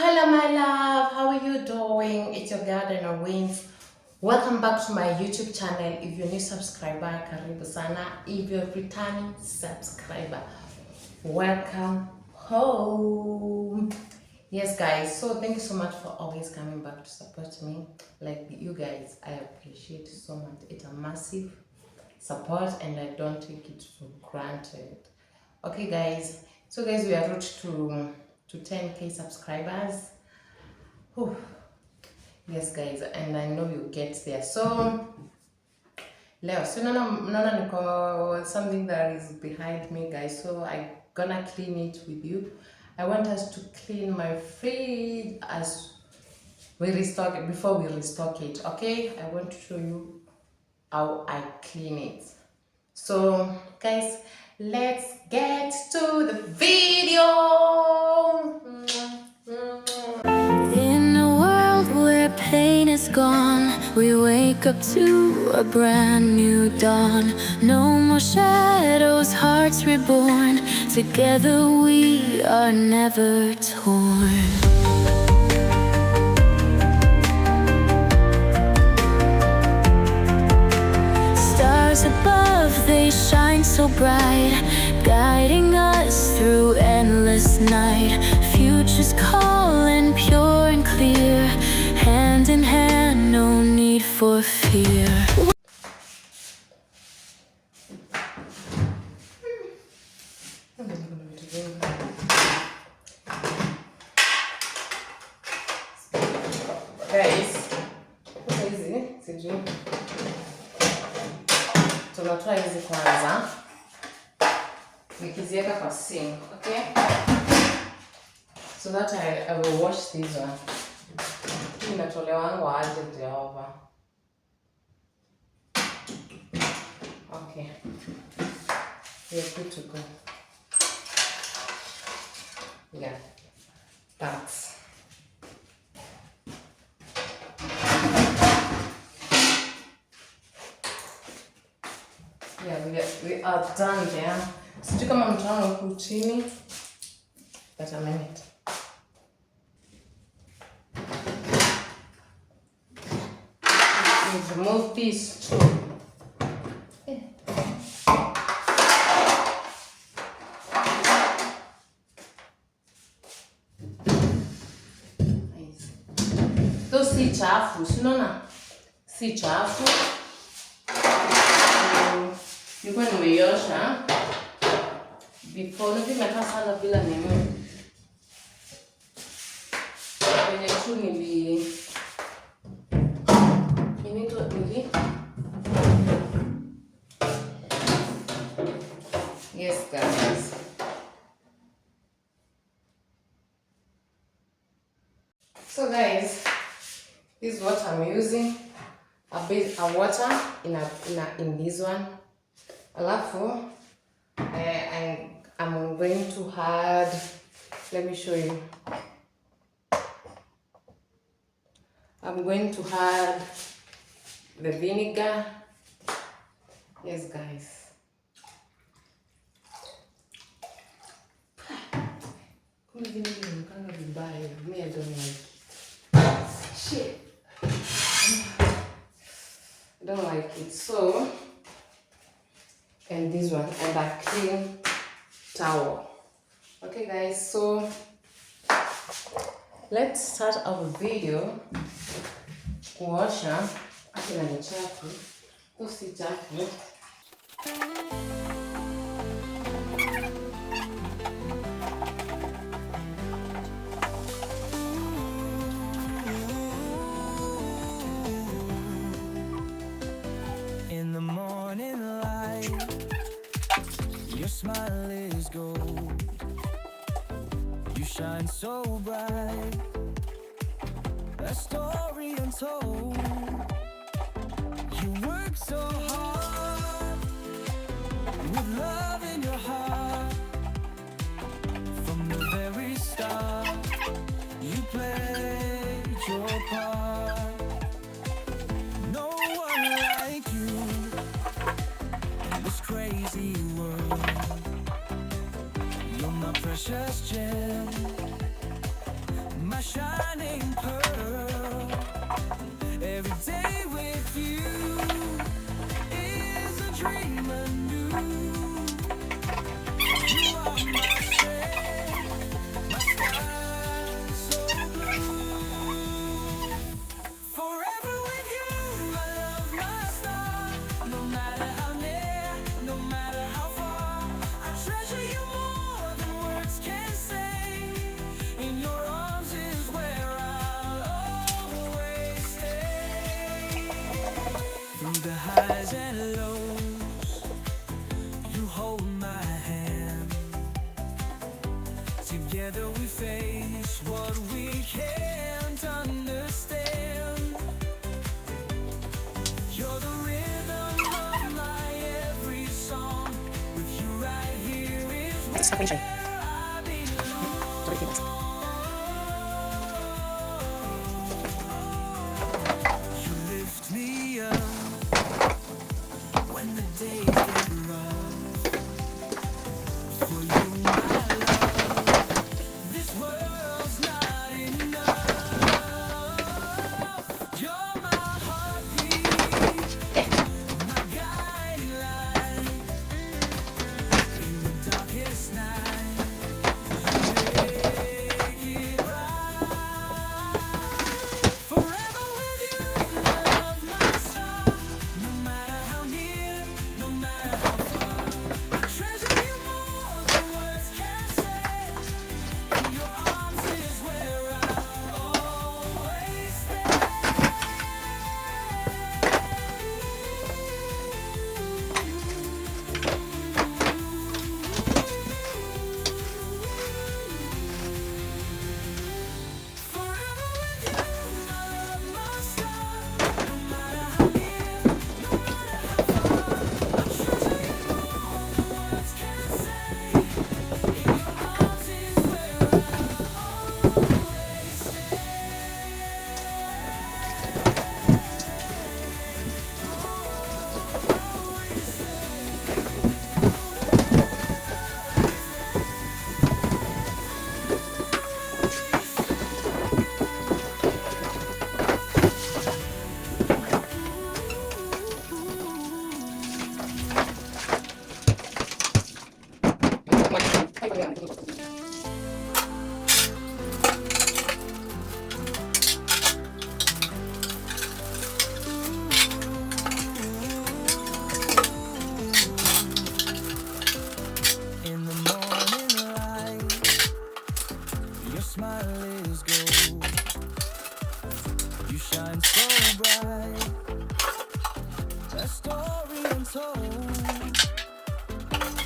Hello, my love. How are you doing? It's your girl Dana Wins. Welcome back to my YouTube channel. If you're new subscriber, karibu sana. If you're returning subscriber, welcome home. Yes, guys. So thank you so much for always coming back to support me. Like you guys, I appreciate it so much. It's a massive support, and I don't take it for granted. Okay, guys. So, guys, we are route to 10k subscribers. Whew. Yes, guys, and I know you get there. So leo so naona niko something that is behind me, guys. So I gonna clean it with you. I want us to clean my fridge as we restock it before we restock it. Okay, I want to show you how I clean it. So guys, let's get to the video. In a world where pain is gone, we wake up to a brand new dawn. No more shadows, hearts reborn. Together we are never torn. Stars above, they shine so bright, guiding us through endless night. Futures calling, pure and clear, hand in hand, no need for fear. Guys, hizi sijui tunatoa hizi kwanza nikiziweka kwa sink, okay? So that I will wash these one. Hii inatolewangu aje Jehova. Okay. We're good to go. Yeah. That's we are done there. Sijui kama mtaona huku chini, but a minute. Let's remove these two. So si chafu, unaona? Si chafu. Nilikuwa nimeiosha before, nimekaa sana bila nini. Kwenye tu yes, guys. So guys, this is what I'm using. A bit of water in this one. Alafu, I'm going to add, let me show you. I'm going to add the vinegar. Yes, guys. Me, I don't like it. Shit. I don't like it. So, and this one, and a clean towel. Okay, guys, so let's start our video. Kuosha akina ni chafu, usi chafu. In the morning light, your smile is gold. You shine so bright, a story untold. You work so hard, with love in your heart. From the very start, you played your part. No one like you in this crazy world. You're my precious gem, my my shining pearl. Every day with you is a dream anew. You are my strength, my sky so blue. Forever with you, I love my star. No matter how near, no matter how far, I treasure you more than words can say. In your arms is where I'll always stay. Through the highs and lows, you hold my hand. Together we face what we can't understand. You're the rhythm of my every song. With you right here is where I belong. You lift me up when the days get rough. For you, my love, this world's not enough. You're my heartbeat, my guiding light. In the darkest night, you make it right. Forever with you, I love my star. No matter how near, no matter how far, I treasure you more than words can say. In your arms is where I'll always Forever with you, I love my star. No matter how near, no matter how far, I treasure you more than words can say. In your arms is where I'll always In the morning light, your smile is gold. You shine so bright, a story untold.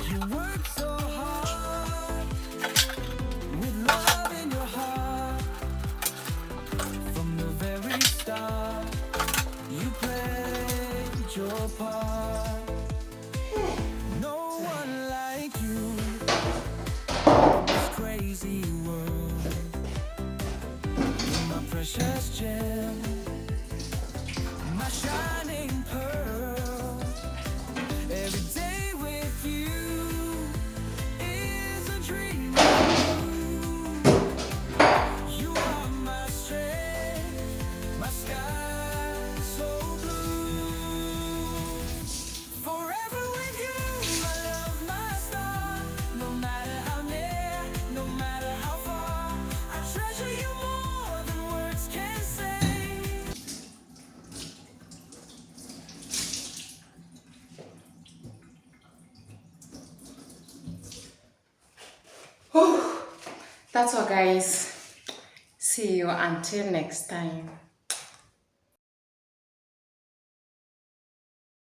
You work so hard with love in your heart. From the very start, you played your part. No one like you in this crazy world. You're my precious gem, my shining pearl. Every day with you is a dream anew. You are my strength, my sky so blue. Forever with you, I love my star. No matter how near, no matter how far, I treasure you more than words can say. That's all, guys. See you until next time.